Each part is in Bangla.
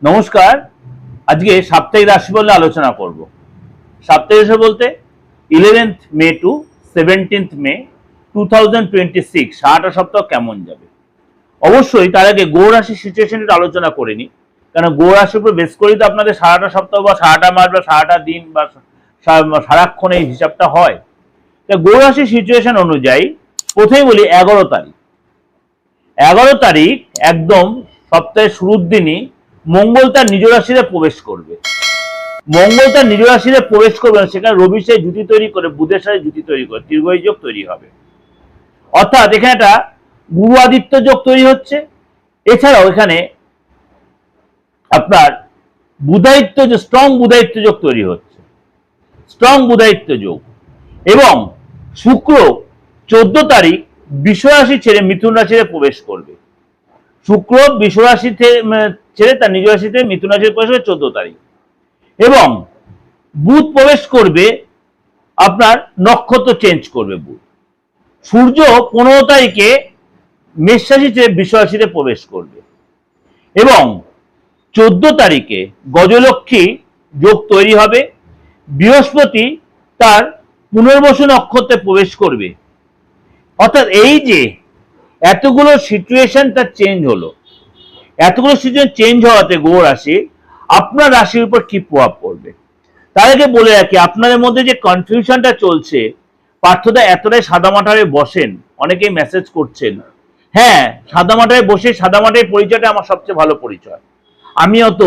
নমস্কার। আজকে সাপ্তাহিক রাশিফল আলোচনা করব। সাপ্তাহিক রাশি বলতে 11th মে টু 17th মে 2026 সারাটা সপ্তাহ কেমন যাবে। অবশ্যই তার আগে গ্রহ রাশির সিচুয়েশনটা আলোচনা করে নিই, কারণ গ্রহ রাশির উপর বেস করেই তো আপনাদের সারাটা সপ্তাহ বা সারাটা মাস বা সারাটা দিন বা সারাক্ষণ এই হিসাবটা হয়। তা গ্রহ রাশির সিচুয়েশন অনুযায়ী প্রথমেই বলি 11 তারিখ একদম সপ্তাহের শুরুর দিনই মঙ্গল তার নিজ রাশিতে প্রবেশ করবে। মঙ্গল তার নিজ রাশিতে প্রবেশ করবে, সেখানে রবির সাথে জুতি তৈরি করে বুধের সাথে জুতি তৈরি করে ত্রিগোই যোগ তৈরি হবে। অর্থাৎ এখানে একটা গুরু আদিত্য যোগ তৈরি হচ্ছে। এছাড়াও এখানে আপনার বুধায়িত্ব যোগ, স্ট্রং বুধায়িত্ব যোগ তৈরি হচ্ছে, স্ট্রং বুধায়িত্ব যোগ। এবং শুক্র 14 তারিখ বৃষ রাশি ছেড়ে মিথুন রাশিতে প্রবেশ করবে। শুক্র বৃষ রাশি ছেড়ে তার নিজ রাশিতে মিথুন রাশিতে প্রবেশ করবে 14 তারিখ। এবং বুধ প্রবেশ করবে, আপনার নক্ষত্র চেঞ্জ করবে বুধ। সূর্য 15 তারিখে মেষ রাশি ছেড়ে বৃষ রাশিতে প্রবেশ করবে। এবং 14 তারিখে গজলক্ষ্মী যোগ তৈরি হবে। বৃহস্পতি তার পুনর্বসু নক্ষত্রে প্রবেশ করবে। অর্থাৎ এই যে এতগুলো সিচুয়েশন তার চেঞ্জ হলো, এতগুলো সিচুয়েশন চেঞ্জ হওয়াতে গ্রহ রাশি আপনার রাশির উপর কি প্রভাব পড়বে তার আগে বলে রাখি, আপনাদের মধ্যে যে কনফিউশনটা চলছে, পার্থদা এতটাই সাদামাটারে বসেন, অনেকেই মেসেজ করছেন। হ্যাঁ, সাদামাটায় বসে সাদামাটায় পরিচয়টা আমার সবচেয়ে ভালো পরিচয়। আমি অত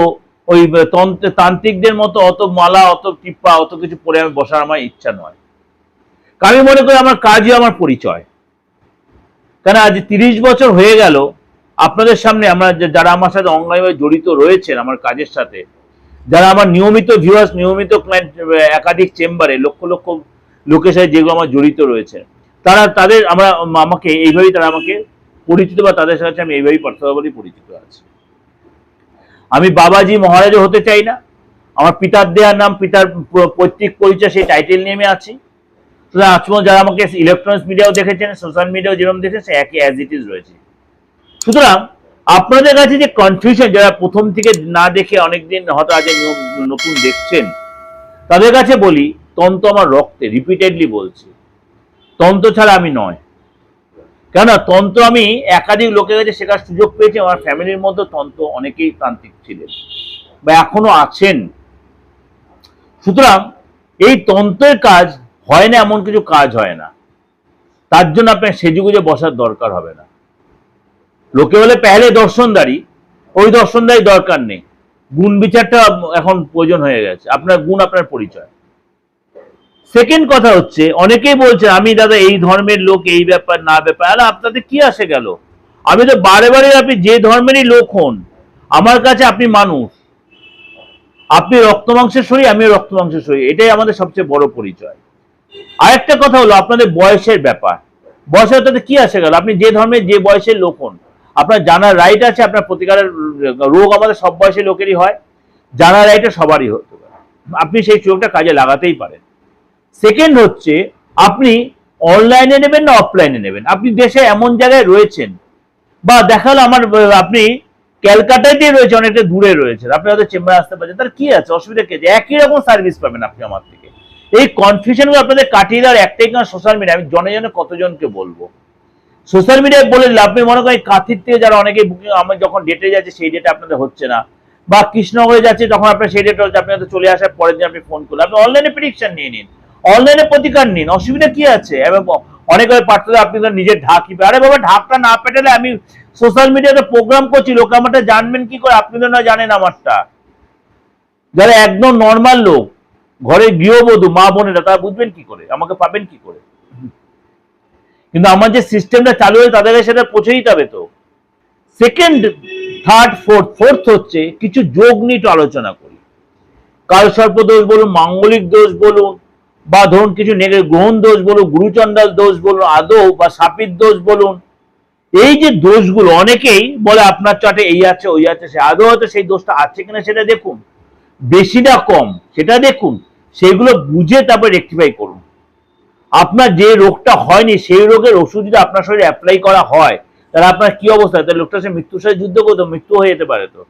ওই তান্ত্রিকদের মতো অত মালা, অত টিপ্পা, অত কিছু পরে আমি বসার আমার ইচ্ছা নয়। কারণ আমি মনে করি আমার কাজই আমার পরিচয়। কারণ আজ 30 বছর হয়ে গেল আপনাদের সামনে, আমরা যারা আমার সাথে অঙ্গাইভাবে জড়িত রয়েছেন আমার কাজের সাথে, যারা আমার নিয়মিত ভিউয়ার্স, নিয়মিত ক্লায়েন্ট, একাধিক চেম্বারে লক্ষ লক্ষ লোকের সাথে যেগুলো আমার জড়িত রয়েছে, তাদের আমাকে এইভাবেই তারা আমাকে পরিচিত, বা তাদের সাথে আমি এইভাবেই পার্থক্য পরিচিত আছি। আমি বাবাজি মহারাজও হতে চাই না। আমার পিতার দেওয়ার নাম, পিতার পৈতৃক পরিচয়, সেই টাইটেল নিয়ে আমি আছি। সুতরাং যারা আমাকে ইলেকট্রনিক্স মিডিয়াও দেখেছেন, সোশ্যাল মিডিয়াও যেরকম দেখেছেন, সে একই অ্যাজ ইট ইজ রয়েছে। সুতরাং আপনাদের কাছে যে কনফিউশন, যারা প্রথম থেকে না দেখে অনেকদিন হয়তো আজ নতুন দেখছেন, তাদের কাছে বলি, তন্ত্র আমার রক্তে, রিপিটেডলি বলছি, তন্ত্র ছাড়া আমি নয়। কেন তন্ত্র আমি একাধিক লোকের কাছে শেখার সুযোগ পেয়েছি। আমার ফ্যামিলির মধ্যে তন্ত্র অনেকেই তান্ত্রিক ছিলেন বা এখনো আছেন। সুতরাং এই তন্ত্রের কাজ হয় না এমন কিছু কাজ হয় না, তার জন্য আপনার সেজেগুজে বসার দরকার হবে না। লোকে বলে পেহলে দর্শনদারি, ওই দর্শনদারি দরকার নেই। গুণ বিচারটা এখন প্রয়োজন হয়ে গেছে। আপনার গুণ আপনার পরিচয়। সেকেন্ড কথা হচ্ছে, অনেকেই বলছে আমি দাদা এই ধর্মের লোক, এই ব্যাপার না ব্যাপার। আরে আপনাদের কি আসে গেল? আমি তো বারে বারে, আপনি যে ধর্মেরই লোক হন, আমার কাছে আপনি মানুষ। আপনি রক্ত মাংসের শরীর, আমিও রক্ত মাংসের শরীর, এটাই আমাদের সবচেয়ে বড় পরিচয়। আরেকটা কথা হলো আপনাদের বয়সের ব্যাপার। বয়সের তাতে কি আসে গেল? আপনি যে ধর্মের যে বয়সের লোক হন, আপনার জানার রাইট আছে। আপনার প্রতিকারের রোগ আমাদের সব বয়সের লোকেরই হয়, জানার রাইটটা সবারই হতে পারে। আপনি সেই সুযোগটা কাজে লাগাতেই পারেন। সেকেন্ড হচ্ছে, আপনি অনলাইনে নেবেন না অফলাইনে নেবেন। আপনি দেশে এমন জায়গায় রয়েছেন, বা দেখালো আপনি ক্যালকাটাতে রয়েছে, অনেকটা দূরে রয়েছে, আপনি হয়তো চেম্বারে আসতে পারছেন, তার কি আছে, অসুবিধা কি আছে? একই রকম সার্ভিস পাবেন আপনি আমার থেকে। এই কনফিউশনগুলো আপনাদের কাটিয়ে দেওয়ার একটাই কারণ সোশ্যাল মিডিয়া। আমি জনে জনে কতজনকে বলবো, সোশ্যাল মিডিয়ায় বলে আপনি মনে করেন কাঁথির থেকে যারা অনেকে বুকিং, আমি যখন ডেটে যাচ্ছে সেই ডেটে আপনাদের হচ্ছে না, বা কৃষ্ণনগরে যাচ্ছে তখন আপনার সেই ডেটে হচ্ছে, আপনি হয়তো চলে আসার পরের দিন আপনি ফোন করলেন। আপনি অনলাইনে প্রেডিকশন নিয়ে নিন, অনলাইনে প্রতিকার নিন, অসুবিধা কি আছে? এবং অনেকে পারতো আপনি তো নিজের ঢাকি, আরে বাবা ঢাকটা না পেটালে আমি সোশ্যাল মিডিয়াতে প্রোগ্রাম করছি, লোক আমারটা জানবেন কি করে? আপনি তো না জানেন আমারটা। যারা একদম নর্মাল লোক, ঘরের গৃহবধূ মা বোনেরা, তারা বুঝবেন কি করে, আমাকে পাবেন কি করে? কিন্তু আমার যে সিস্টেমটা চালু হয়ে তাদের সেটা পৌঁছে দিতে হবে। তো সেকেন্ড, থার্ড, ফোর্থ হচ্ছে কিছু যোগ নিয়ে একটু আলোচনা করি। কালসর্প দোষ বলুন, মাঙ্গলিক দোষ বলুন, বা ধরুন কিছু গ্রহণ দোষ বলুন, গুরুচণ্ডাল দোষ বলুন, আদৌ বা সাপির দোষ বলুন, এই যে দোষগুলো অনেকেই বলে আপনার চার্টে এই আছে ওই আছে, সে আদৌ হয়তো সেই দোষটা আছে কিনা সেটা দেখুন, বেশি না কম সেটা দেখুন, সেগুলো বুঝে তারপর রেকটিফাই করুন। আপনার যে রোগটা হয়নি সেই রোগের ওষুধ যদি আপনার শরীরে অ্যাপ্লাই করা হয়, তাহলে আপনার কি অবস্থা? তাহলে লোকটা সে মৃত্যুর সাথে যুদ্ধ করতো, মৃত্যু হয়ে যেতে পারে। তো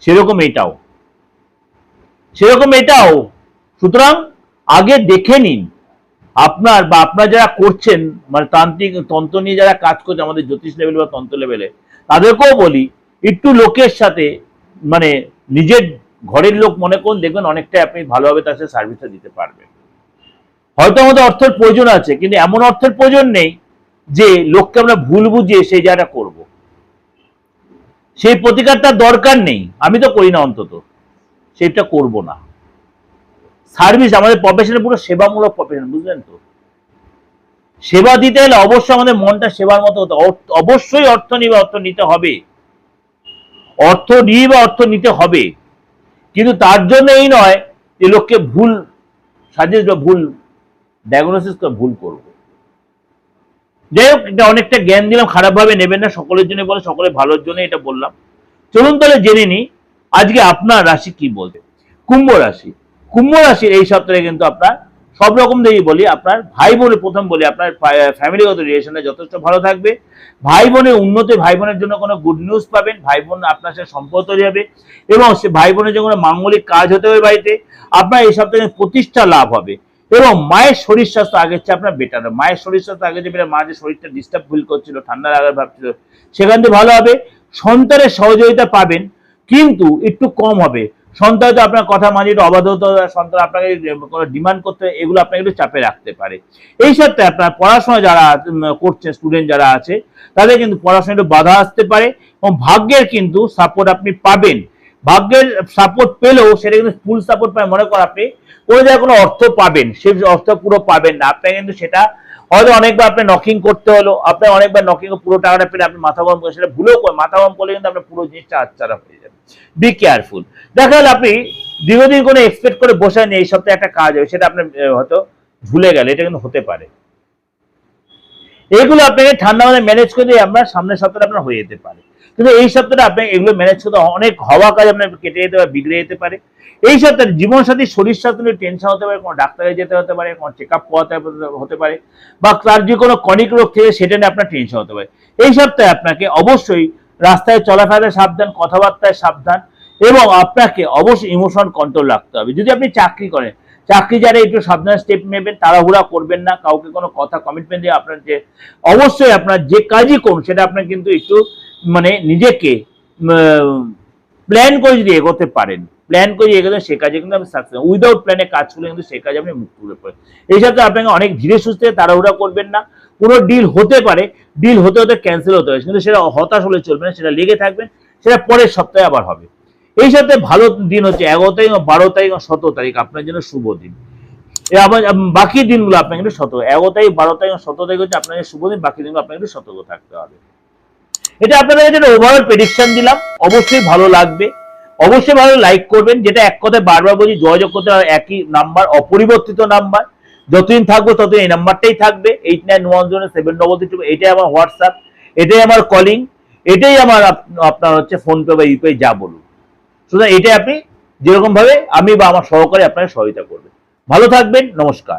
সেরকম এটাও। সুতরাং আগে দেখে নিন আপনার বা আপনার যারা করছেন, মানে তান্ত্রিক তন্ত্র নিয়ে যারা কাজ করছে আমাদের জ্যোতিষ লেভেল বা তন্ত্র লেভেলে, তাদেরকেও বলি একটু লোকের সাথে, মানে নিজের ঘরের লোক মনে করুন, দেখবেন অনেকটাই আপনি ভালোভাবে তার সাথে সার্ভিসটা দিতে পারবেন। হয়তো আমাদের অর্থের প্রয়োজন আছে, কিন্তু এমন অর্থের প্রয়োজন নেই যে লোককে আমরা ভুল বুঝিয়ে সেই জায়গাটা করব। সেই প্রতিকারটার দরকার নেই, আমি তো করি না, অন্তত সেটা করব না। সার্ভিস আমাদের প্রফেশনে পুরো সেবামূলক প্রফেশন, বুঝলেন তো? সেবা দিতে হলে অবশ্যই আমাদের মনটা সেবার মতো হতে, অবশ্যই অর্থ নিবে, অর্থ নিতে হবে, অর্থ নিতে হবে, কিন্তু তার জন্য এই নয় যে লোককে ভুল সাজেস্ট বা ভুল ডায়াগনোসিস করে ভুল করবো। যাই হোক, এটা অনেকটা জ্ঞান দিলাম, খারাপভাবে নেবেন না, সকলের জন্য বলে, সকলের ভালোর জন্য এটা বললাম। চলুন তাহলে জেনে নিই আজকে আপনার রাশি কি বলবে। কুম্ভ রাশির এই সপ্তাহে কিন্তু আপনার সব রকম দিকেই বলি, আপনার ভাই বোনের, প্রথম বলি আপনার ফ্যামিলিগত রিলেশনটা যথেষ্ট ভালো থাকবে। ভাই বোনের উন্নতি, ভাই বোনের জন্য কোনো গুড নিউজ পাবেন, ভাই বোন আপনার সাথে সম্পর্ক তৈরি হবে, এবং সে ভাই বোনের জন্য মাঙ্গলিক কাজ হতে হবে বাড়িতে। আপনার এই সপ্তাহে প্রতিষ্ঠা লাভ হবে, এবং মায়ের শরীর স্বাস্থ্য আগের চেয়ে আপনার বেটার হবে। মায়ের শরীর স্বাস্থ্য আগে যে মা যে শরীরটা ডিস্টার্ব ফিল করছিল, ঠান্ডা লাগার ভাবছিল, সেখান থেকে ভালো হবে। সন্তানের সহযোগিতা পাবেন, কিন্তু একটু কম হবে। সন্তান তো আপনার কথা মানিয়ে একটু অবাধ হতে হবে, সন্তান আপনাকে কোনো ডিমান্ড করতে, এগুলো আপনাকে একটু চাপে রাখতে পারে। এই সপ্তাহে আপনার পড়াশোনা যারা করছে, স্টুডেন্ট যারা আছে, তাদের কিন্তু পড়াশোনা একটু বাধা আসতে পারে, এবং ভাগ্যের কিন্তু সাপোর্ট আপনি পাবেন। ভাগ্যের সাপোর্ট পেলেও সেটা কিন্তু ফুল সাপোর্ট পাবেন। মনে করেন আপনি কোনো জায়গায় কোনো অর্থ পাবেন, সেই অর্থ পুরো পাবেন না, আপনাকে কিন্তু সেটা হয়তো অনেকবার আপনি নকিং করতে হলো, আপনার অনেকবার নকিং পুরো টাকাটা পেলে আপনি মাথা গরম করে, সেটা ভুলেও করে মাথা গরম করলে কিন্তু আপনার পুরো জিনিসটা হাতছাড়া হয়ে যাবে। Be careful. দেখা গেল আপনি দীর্ঘদিন কোনো এক্সপেক্ট করে বসে নেই এই সপ্তাহে একটা কাজ হবে, সেটা আপনি হয়তো ভুলে গেলে, এটা কিন্তু হতে পারে। এগুলো আপনাকে ঠান্ডা মাথায় ম্যানেজ করে দিয়ে আপনার সামনের সপ্তাহে আপনার হয়ে যেতে পারে, কিন্তু এই সপ্তাহে আপনি এগুলো ম্যানেজ করতে অনেক হওয়া কাজ আপনার কেটে যেতে পারে, বিগড়ে যেতে পারে। এই সপ্তাহে জীবনসাথীর শরীর স্বাস্থ্য নিয়ে টেনশন হতে পারে, কোনো ডাক্তারে যেতে হতে পারে, কোনো চেক আপ করাতে হতে পারে, বা তার যে কোনো কনিক রোগ থেকে সেটা নিয়ে আপনার টেনশন হতে পারে। এই সপ্তাহে আপনাকে অবশ্যই রাস্তায় চলাফেরায় সাবধান, কথাবার্তায় সাবধান, এবং আপনাকে অবশ্যই ইমোশন কন্ট্রোল রাখতে হবে। যদি আপনি চাকরি করেন, চাকরি যারা একটু সাবধান স্টেপ নেবেন, তাড়াহুড়া করবেন না, কাউকে কোনো কথা কমিটমেন্ট দিয়ে আপনার যে অবশ্যই আপনার যে কাজই করুন সেটা আপনার কিন্তু একটু মানে নিজেকে প্ল্যান করে যদি এগোতে পারেন, প্ল্যান করে এগোতে, সে কাজে কিন্তু আপনি সাকসেস। উইদাউট প্ল্যানে কাজ করলে কিন্তু সে কাজে আপনি মুখ তুলে পড়েন। এই সাথে আপনাকে অনেক ধীরে সুস্থে, তাড়াহুড়া করবেন না। কোনো ডিল হতে পারে, ডিল হতে হতে ক্যান্সেল হতে পারে, কিন্তু সেটা হতাশ হলে চলবে না, সেটা লেগে থাকবেন, সেটা পরের সপ্তাহে আবার হবে। এই সপ্তাহে ভালো দিন হচ্ছে 11 তারিখ, 12 তারিখ, 17 তারিখ আপনার জন্য শুভ দিন। আবার বাকি দিনগুলো আপনাকে একটু সতর্ক, 11 তারিখ, 12 তারিখ, 17 তারিখ হচ্ছে আপনাদের শুভ দিন, বাকি দিনগুলো আপনাকে একটু সতর্ক থাকতে হবে। এটা আপনাদের কাছে ওভারঅল প্রেডিকশন দিলাম, অবশ্যই ভালো লাগবে, অবশ্যই ভালো লাইক করবেন। যেটা এক কথায় বারবার বলছি, যোগাযোগ করতে হবে একই নাম্বার, অপরিবর্তিত নাম্বার, যতদিন থাকবো ততদিন এই নাম্বারটাই থাকবে, 89107333, এটাই আমার হোয়াটসঅ্যাপ, এটাই আমার কলিং, এটাই আমার আপনার হচ্ছে ফোনপে বা ইউপিআই, যা বলুন। সুতরাং এটাই আপনি যেরকম ভাবে আমি বা আমার সহকারী আপনাকে সহায়তা করবে। ভালো থাকবেন, নমস্কার।